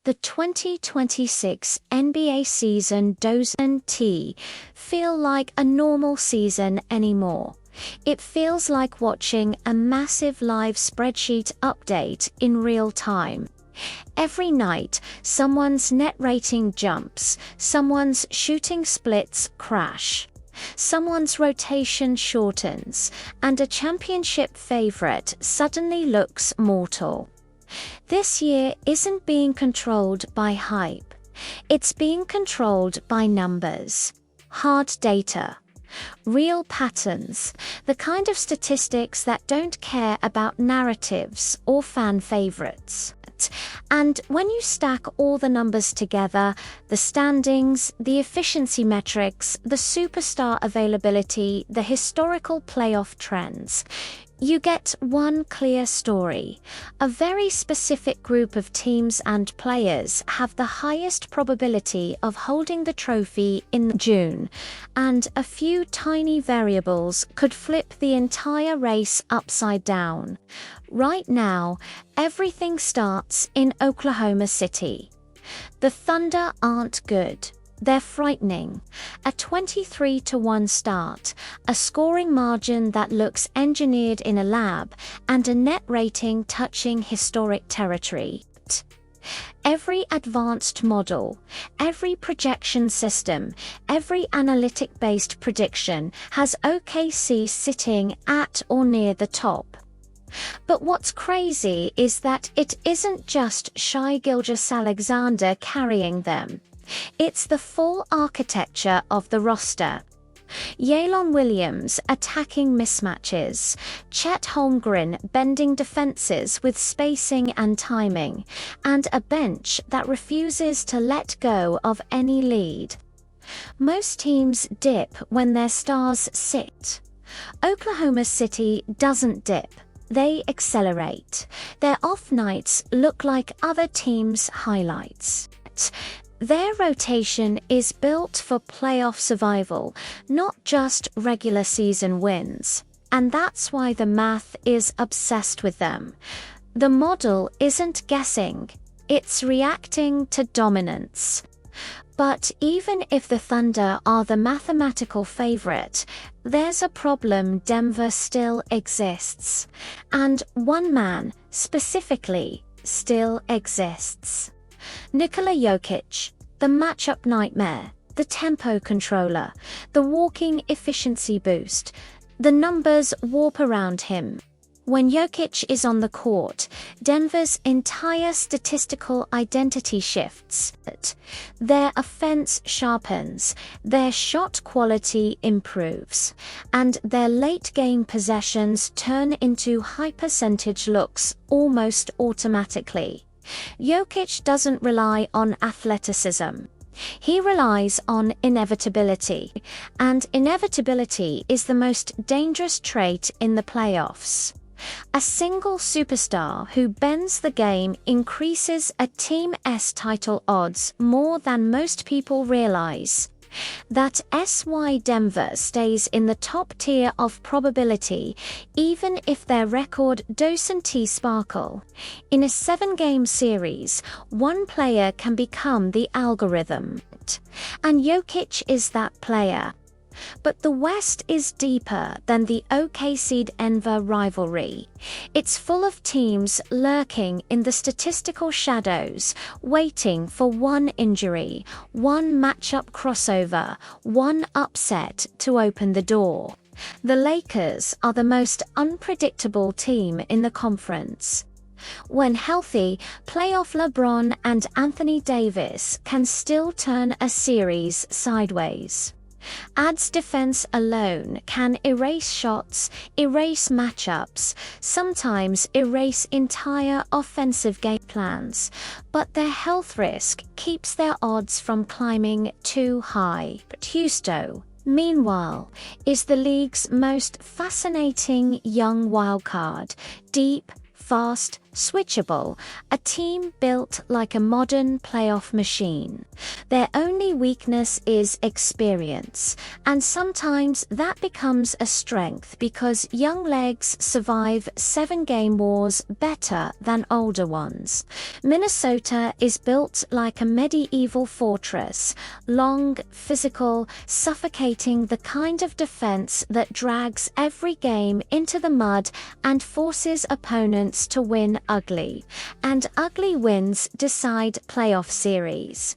The 2026 NBA season doesn't feel like a normal season anymore. It feels like watching a massive live spreadsheet update in real time. Every night, someone's net rating jumps, someone's shooting splits crash, someone's rotation shortens, and a championship favorite suddenly looks mortal. This year isn't being controlled by hype. It's being controlled by numbers, hard data, real patterns, the kind of statistics that don't care about narratives or fan favorites. And when you stack all the numbers together, the standings, the efficiency metrics, the superstar availability, the historical playoff trends, you get one clear story. A very specific group of teams and players have the highest probability of holding the trophy in June, and a few tiny variables could flip the entire race upside down. Right now, everything starts in Oklahoma City. The Thunder aren't good. They're frightening. A 23-1 start, a scoring margin that looks engineered in a lab, and a net rating touching historic territory. Every advanced model, every projection system, every analytic-based prediction has OKC sitting at or near the top. But what's crazy is that it isn't just Shai Gilgeous-Alexander carrying them. It's the full architecture of the roster. Jalen Williams attacking mismatches, Chet Holmgren bending defenses with spacing and timing, and a bench that refuses to let go of any lead. Most teams dip when their stars sit. Oklahoma City doesn't dip. They accelerate. Their off nights look like other teams' highlights. Their rotation is built for playoff survival, not just regular season wins. And that's why the math is obsessed with them. The model isn't guessing, it's reacting to dominance. But even if the Thunder are the mathematical favorite, there's a problem. Denver still exists. And one man, specifically, still exists. Nikola Jokic, the matchup nightmare, the tempo controller, the walking efficiency boost. The numbers warp around him. When Jokic is on the court, Denver's entire statistical identity shifts. Their offense sharpens, their shot quality improves, and their late-game possessions turn into high-percentage looks almost automatically. Jokic doesn't rely on athleticism. He relies on inevitability, and inevitability is the most dangerous trait in the playoffs. A single superstar who bends the game increases a team's title odds more than most people realize. That's why Denver stays in the top tier of probability, even if their record doesn't sparkle. In a 7-game series, one player can become the algorithm. And Jokic is that player. But the West is deeper than the OKC-Denver rivalry. It's full of teams lurking in the statistical shadows, waiting for one injury, one matchup crossover, one upset to open the door. The Lakers are the most unpredictable team in the conference. When healthy, playoff LeBron and Anthony Davis can still turn a series sideways. Ad's defense alone can erase shots, erase matchups, sometimes erase entire offensive game plans, but their health risk keeps their odds from climbing too high. But Houston, meanwhile, is the league's most fascinating young wildcard, deep, fast, switchable, a team built like a modern playoff machine. Their only weakness is experience, and sometimes that becomes a strength because young legs survive 7-game wars better than older ones. Minnesota is built like a medieval fortress, long, physical, suffocating, the kind of defense that drags every game into the mud and forces opponents to win ugly. And ugly wins decide playoff series.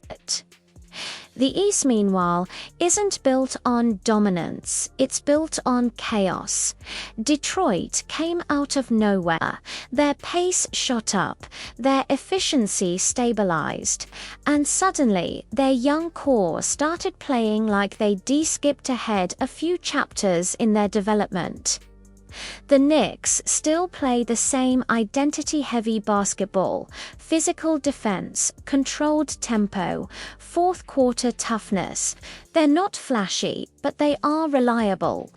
The East, meanwhile, isn't built on dominance, it's built on chaos. Detroit came out of nowhere, their pace shot up, their efficiency stabilized, and suddenly their young core started playing like they skipped ahead a few chapters in their development. The Knicks still play the same identity-heavy basketball, physical defense, controlled tempo, fourth-quarter toughness. They're not flashy, but they are reliable.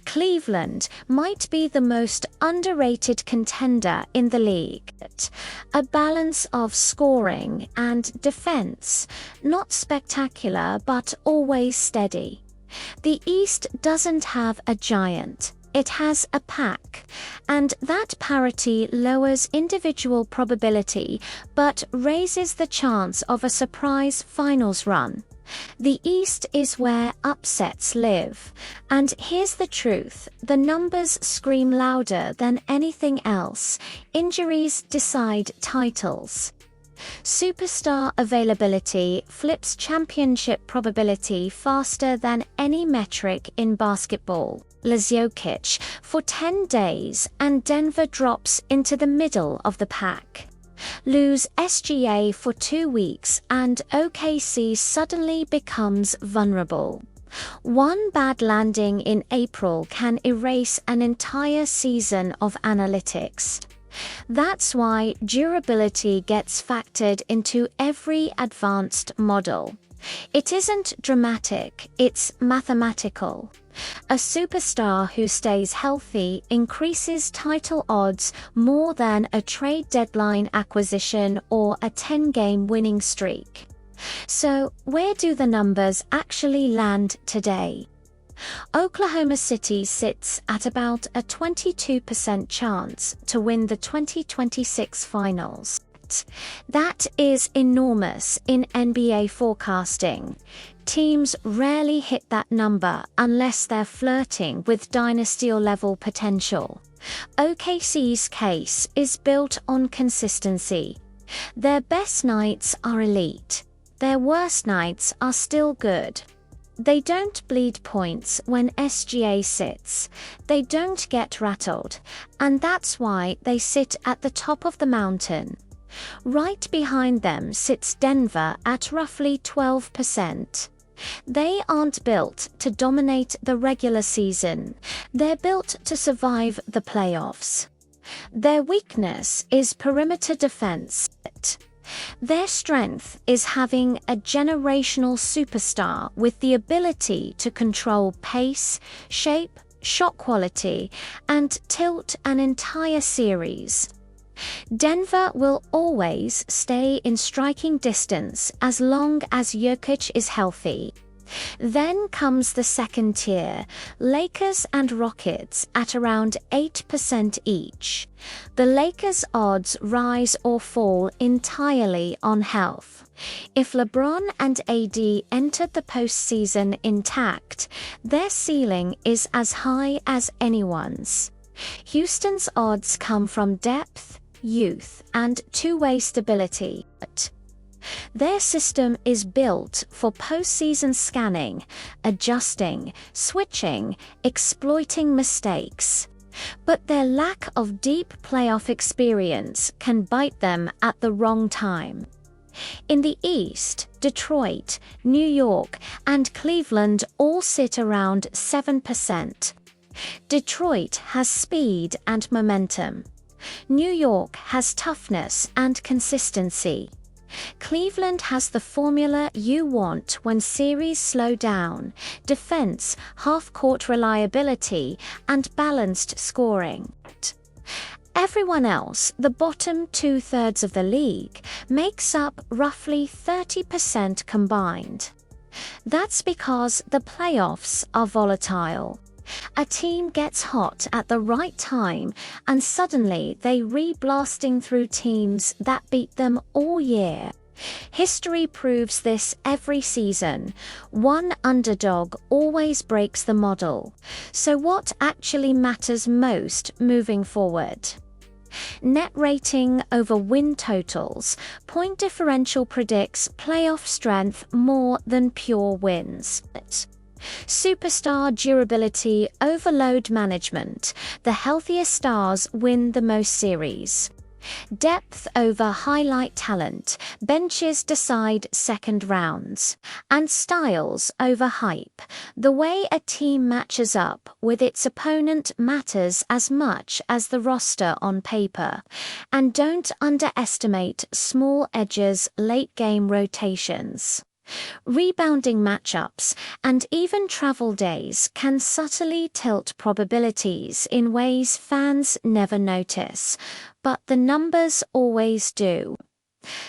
Cleveland might be the most underrated contender in the league. A balance of scoring and defense, not spectacular but always steady. The East doesn't have a giant. It has a pack, and that parity lowers individual probability but raises the chance of a surprise finals run. The East is where upsets live, and here's the truth, the numbers scream louder than anything else. Injuries decide titles. Superstar availability flips championship probability faster than any metric in basketball. Jokic for 10 days and Denver drops into the middle of the pack. Lose SGA for 2 weeks and OKC suddenly becomes vulnerable. One bad landing in April can erase an entire season of analytics. That's why durability gets factored into every advanced model. It isn't dramatic, it's mathematical. A superstar who stays healthy increases title odds more than a trade deadline acquisition or a 10-game winning streak. So, where do the numbers actually land today? Oklahoma City sits at about a 22% chance to win the 2026 finals. That is enormous in NBA forecasting. Teams rarely hit that number unless they're flirting with dynasty-level potential. OKC's case is built on consistency. Their best nights are elite. Their worst nights are still good. They don't bleed points when SGA sits. They don't get rattled. And that's why they sit at the top of the mountain. Right behind them sits Denver at roughly 12%. They aren't built to dominate the regular season. They're built to survive the playoffs. Their weakness is perimeter defense. Their strength is having a generational superstar with the ability to control pace, shape, shot quality, and tilt an entire series. Denver will always stay in striking distance as long as Jokic is healthy. Then comes the second tier, Lakers and Rockets at around 8% each. The Lakers' odds rise or fall entirely on health. If LeBron and AD entered the postseason intact, their ceiling is as high as anyone's. Houston's odds come from depth, youth, and two-way stability. Their system is built for postseason scanning, adjusting, switching, exploiting mistakes. But their lack of deep playoff experience can bite them at the wrong time. In the East, Detroit, New York, and Cleveland all sit around 7%. Detroit has speed and momentum. New York has toughness and consistency. Cleveland has the formula you want when series slow down: defense, half-court reliability, and balanced scoring. Everyone else, the bottom 2/3 of the league, makes up roughly 30% combined. That's because the playoffs are volatile. A team gets hot at the right time and suddenly they re-blasting through teams that beat them all year. History proves this every season. One underdog always breaks the model. So what actually matters most moving forward? Net rating over win totals. Point differential predicts playoff strength more than pure wins. Superstar durability over load management. The healthiest stars win the most series. Depth over highlight talent. Benches decide second rounds. And styles over hype. The way a team matches up with its opponent matters as much as the roster on paper. And don't underestimate small edges, late game rotations. Rebounding matchups and even travel days can subtly tilt probabilities in ways fans never notice, but the numbers always do.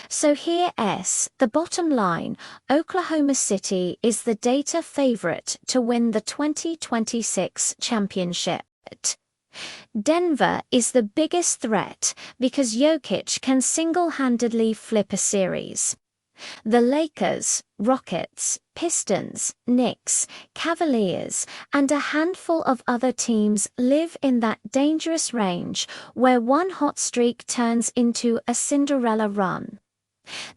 So here's the bottom line. Oklahoma City is the data favorite to win the 2026 championship. Denver is the biggest threat because Jokic can single-handedly flip a series. The Lakers, Rockets, Pistons, Knicks, Cavaliers, and a handful of other teams live in that dangerous range where one hot streak turns into a Cinderella run.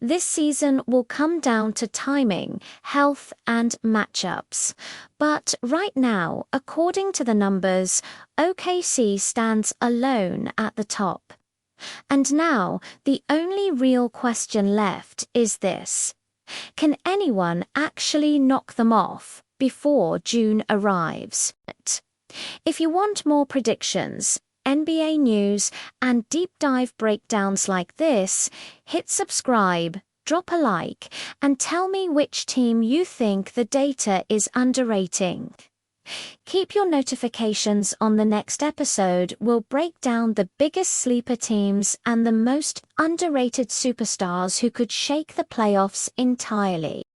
This season will come down to timing, health, and matchups. But right now, according to the numbers, OKC stands alone at the top. And now, the only real question left is this: can anyone actually knock them off before June arrives? If you want more predictions, NBA news, and deep dive breakdowns like this, hit subscribe, drop a like, and tell me which team you think the data is underrating. Keep your notifications on. The next episode will break down the biggest sleeper teams and the most underrated superstars who could shake the playoffs entirely.